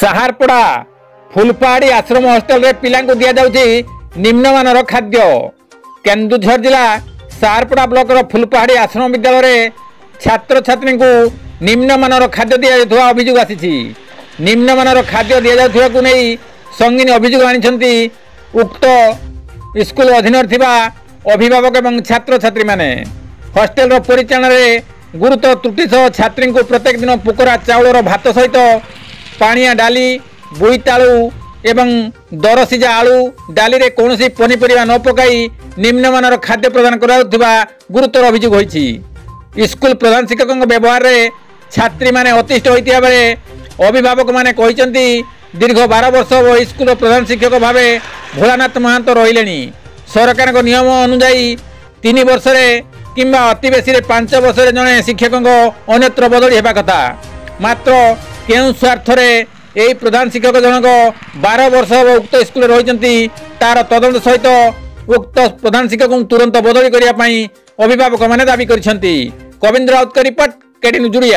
साहारपड़ा फुलपहाड़ी आश्रम हॉस्टल रे पिला को दिया जाउछि निम्नमानर खाद्य। केन्दुझर जिला साहारपड़ा ब्लॉक रो फुलपहाड़ी आश्रम विद्यालय रे छात्र छात्री को निम्नमानर खाद्य दिया जाउथवा अभियोग आसीछि। निम्नमानर खाद्य दिया जाउथवा को नै संगीन अभियोग आनिछन्ति उक्त स्कूल अधीन थिबा अभिभावक एवं छात्र छात्री माने। हॉस्टेल रो परिचालन रे गुरुतर त्रुटि सह छात्री को प्रत्येक दिन पोकरा चाउल भात सहित पानिया डाली बोईतालु एवं दरसिजा आलू डाली रे कौनसी पनीपरिया न पकाई निम्नमानर खाद्य प्रदान करा गुरुतर अभियोग होईछि। स्कूल प्रधान शिक्षक व्यवहार रे छात्री माने अतिष्ठ होइतिया बेले अभिभावक माने कहिसंती दीर्घ 12 वर्ष वो स्कूल प्रधान शिक्षक भावे भोलानाथ महांत रहिलेनी। सरकार को नियम अनुसार 3 वर्ष रे किंबा अति बेसी 5 वर्ष रे जने शिक्षक अन्यत्र बदली हेबा कथा। मात्र केउ स्वार्थ रे एई प्रधान शिक्षक जनक 12 वर्ष उक्त स्कूल रहिसंती तार तदंत सहित उक्त प्रधान शिक्षक तुरंत बदली करिया पई अभिभावक माने दाबी करिसंती। कविंद्र राउत का रिपोर्ट, केटी न्यूज।